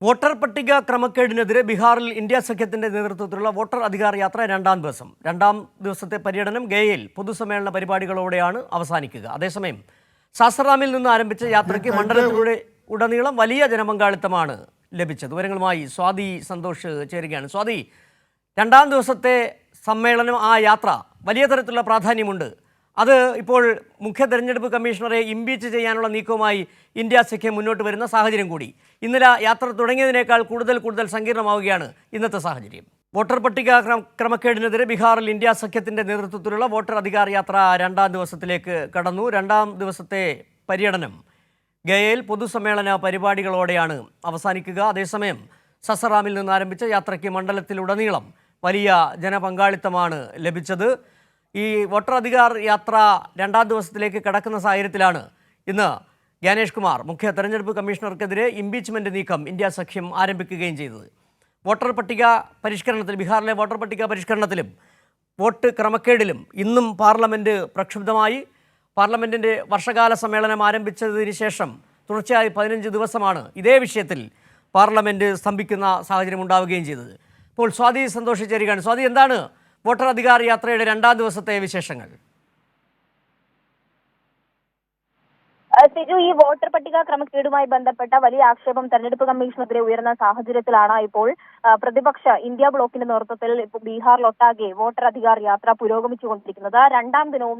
Voter പട്ടിക ക്രമക്കേടിനെതിരെ ബീഹാറിൽ India സഖ്യത്തിന്റെ നേതൃത്വത്തിലുള്ള വോട്ടർ അധികാർ യാത്ര രണ്ടാം ദിവസത്തെ പര്യടനം ഗയയിൽ പൊതുസമ്മേളന പരിപാടികളോടെയാണ് അവസാനിക്കുക. അതേസമയം സാസറാമിൽ നിന്ന് ആരംഭിച്ച യാത്രയ്ക്ക് മണ്ഡലത്തിലൂടെ ഉടനീളം വലിയ ജനപങ്കാളിത്തമാണ് ലഭിച്ചത്. വിവരങ്ങളുമായി സ്വാതി സന്തോഷ് ചേരുകയാണ്. സ്വാതി, രണ്ടാം ദിവസത്തെ സമ്മേളനം, ആ യാത്ര വലിയ തരത്തിലുള്ള പ്രാധാന്യമുണ്ട്. അത് ഇപ്പോൾ മുഖ്യ തെരഞ്ഞെടുപ്പ് കമ്മീഷണറെ ഇംപീച്ച് ചെയ്യാനുള്ള നീക്കവുമായി ഇന്ത്യ സഖ്യം മുന്നോട്ട് വരുന്ന സാഹചര്യം കൂടി. ഇന്നലെ യാത്ര തുടങ്ങിയതിനേക്കാൾ കൂടുതൽ സങ്കീർണമാവുകയാണ് ഇന്നത്തെ സാഹചര്യം. വോട്ടർ പട്ടിക ക്രമക്കേടിനെതിരെ ബീഹാറിൽ ഇന്ത്യ സഖ്യത്തിന്റെ നേതൃത്വത്തിലുള്ള വോട്ടർ അധികാർ യാത്ര രണ്ടാം ദിവസത്തിലേക്ക് കടന്നു. രണ്ടാം ദിവസത്തെ പര്യടനം ഗയയിൽ പൊതുസമ്മേളന പരിപാടികളോടെയാണ് അവസാനിക്കുക. അതേസമയം സസറാമിൽ നിന്ന് ആരംഭിച്ച യാത്രയ്ക്ക് മണ്ഡലത്തിലുടനീളം വലിയ ജനപങ്കാളിത്തമാണ് ലഭിച്ചത്. ഈ വോട്ടർ അധികാർ യാത്ര രണ്ടാം ദിവസത്തിലേക്ക് കടക്കുന്ന സാഹചര്യത്തിലാണ് ഇന്ന് ജ്ഞാനേഷ് കുമാർ മുഖ്യ തെരഞ്ഞെടുപ്പ് കമ്മീഷണർക്കെതിരെ ഇംപീച്ച്മെന്റ് നീക്കം ഇന്ത്യ സഖ്യം ആരംഭിക്കുകയും ചെയ്തത്. വോട്ടർ പട്ടിക പരിഷ്കരണത്തിൽ, ബീഹാറിലെ വോട്ടർ പട്ടിക പരിഷ്കരണത്തിലും വോട്ട് ക്രമക്കേടിലും ഇന്നും പാർലമെൻറ്റ് പ്രക്ഷുബ്ധമായി. പാർലമെൻറ്റിൻ്റെ വർഷകാല സമ്മേളനം ആരംഭിച്ചതിന് ശേഷം തുടർച്ചയായി 15 ദിവസമാണ് ഇതേ വിഷയത്തിൽ പാർലമെൻറ്റ് സ്തംഭിക്കുന്ന സാഹചര്യം ഉണ്ടാവുകയും ചെയ്തത്. ഇപ്പോൾ സ്വാതി സന്തോഷ് ചേരുകയാണ്. സ്വാതി, എന്താണ് വോട്ടർ അധികാർ യാത്രയുടെ രണ്ടാം ദിവസത്തെ വിശേഷങ്ങൾ? സിജു, ഈ വോട്ടർ പട്ടിക ക്രമക്കേടുമായി ബന്ധപ്പെട്ട വലിയ ആക്ഷേപം തെരഞ്ഞെടുപ്പ് കമ്മീഷനെതിരെ ഉയർന്ന സാഹചര്യത്തിലാണ് ഇപ്പോൾ പ്രതിപക്ഷ ഇന്ത്യ ബ്ലോക്കിന്റെ നേതൃത്വത്തിൽ ബീഹാറിലൊട്ടാകെ വോട്ടർ അധികാർ യാത്ര പുരോഗമിച്ചുകൊണ്ടിരിക്കുന്നത്. രണ്ടാം ദിനവും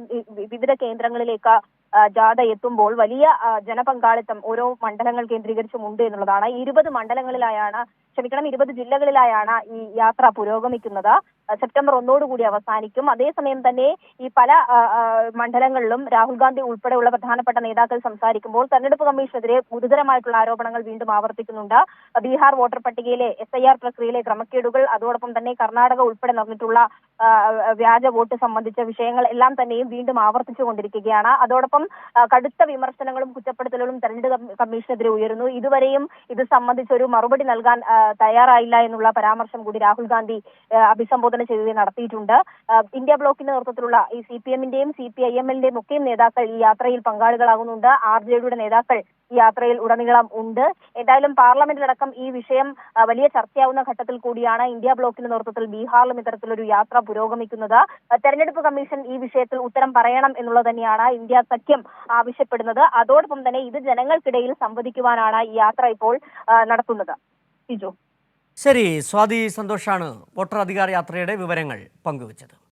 വിവിധ കേന്ദ്രങ്ങളിലേക്ക് ജാഥ എത്തുമ്പോൾ വലിയ ജനപങ്കാളിത്തം ഓരോ മണ്ഡലങ്ങൾ കേന്ദ്രീകരിച്ചും ഉണ്ട് എന്നുള്ളതാണ്. 20 ജില്ലകളിലായാണ് ഈ യാത്ര പുരോഗമിക്കുന്നത്. സെപ്റ്റംബർ 1 അവസാനിക്കും. അതേസമയം തന്നെ ഈ പല മണ്ഡലങ്ങളിലും രാഹുൽ ഗാന്ധി ഉൾപ്പെടെയുള്ള പ്രധാനപ്പെട്ട നേതാക്കൾ സംസാരിക്കുമ്പോൾ തെരഞ്ഞെടുപ്പ് കമ്മീഷനെതിരെ ഗുരുതരമായിട്ടുള്ള ആരോപണങ്ങൾ വീണ്ടും ആവർത്തിക്കുന്നുണ്ട്. ബീഹാർ വോട്ടർ പട്ടികയിലെ SIR പ്രക്രിയയിലെ ക്രമക്കേടുകൾ, അതോടൊപ്പം തന്നെ കർണാടക ഉൾപ്പെടെ നടന്നിട്ടുള്ള വ്യാജ വോട്ട് സംബന്ധിച്ച വിഷയങ്ങൾ എല്ലാം തന്നെയും വീണ്ടും ആവർത്തിച്ചുകൊണ്ടിരിക്കുകയാണ്. അതോടൊപ്പം കടുത്ത വിമർശനങ്ങളും കുറ്റപ്പെടുത്തലുകളും തെരഞ്ഞെടുപ്പ് കമ്മീഷനെതിരെ ഉയരുന്നു. ഇതുവരെയും ഇത് സംബന്ധിച്ച് ഒരു മറുപടി നൽകാൻ തയ്യാറായില്ല എന്നുള്ള പരാമർശം കൂടി രാഹുൽ ഗാന്ധി അഭിസംബോധന ചെയ്യുകയും നടത്തിയിട്ടുണ്ട്. ഇന്ത്യ ബ്ലോക്കിന്റെ നേതൃത്വത്തിലുള്ള ഈ CPM-ന്റെയും CPIM-ന്റെയും ഒക്കെ നേതാക്കൾ ഈ യാത്രയിൽ പങ്കാളികളാകുന്നുണ്ട്. RJD-യുടെ നേതാക്കൾ ഈ യാത്രയിൽ ഉടനീളം ഉണ്ട്. എന്തായാലും പാർലമെന്റിലടക്കം ഈ വിഷയം വലിയ ചർച്ചയാവുന്ന ഘട്ടത്തിൽ കൂടിയാണ് ഇന്ത്യ ബ്ലോക്കിന്റെ നേതൃത്വത്തിൽ ബീഹാറിലും ഇത്തരത്തിലൊരു യാത്ര പുരോഗമിക്കുന്നത്. തെരഞ്ഞെടുപ്പ് കമ്മീഷൻ ഈ വിഷയത്തിൽ ഉത്തരം പറയണം എന്നുള്ളത് തന്നെയാണ് ഇന്ത്യ സഖ്യം ആവശ്യപ്പെടുന്നത്. അതോടൊപ്പം തന്നെ ഇത് ജനങ്ങൾക്കിടയിൽ സംവദിക്കുവാനാണ് ഈ യാത്ര ഇപ്പോൾ നടത്തുന്നത്. ശരി, സ്വാതി സന്തോഷാണ് വോട്ടർ അധികാർ യാത്രയുടെ വിവരങ്ങൾ പങ്കുവച്ചത്.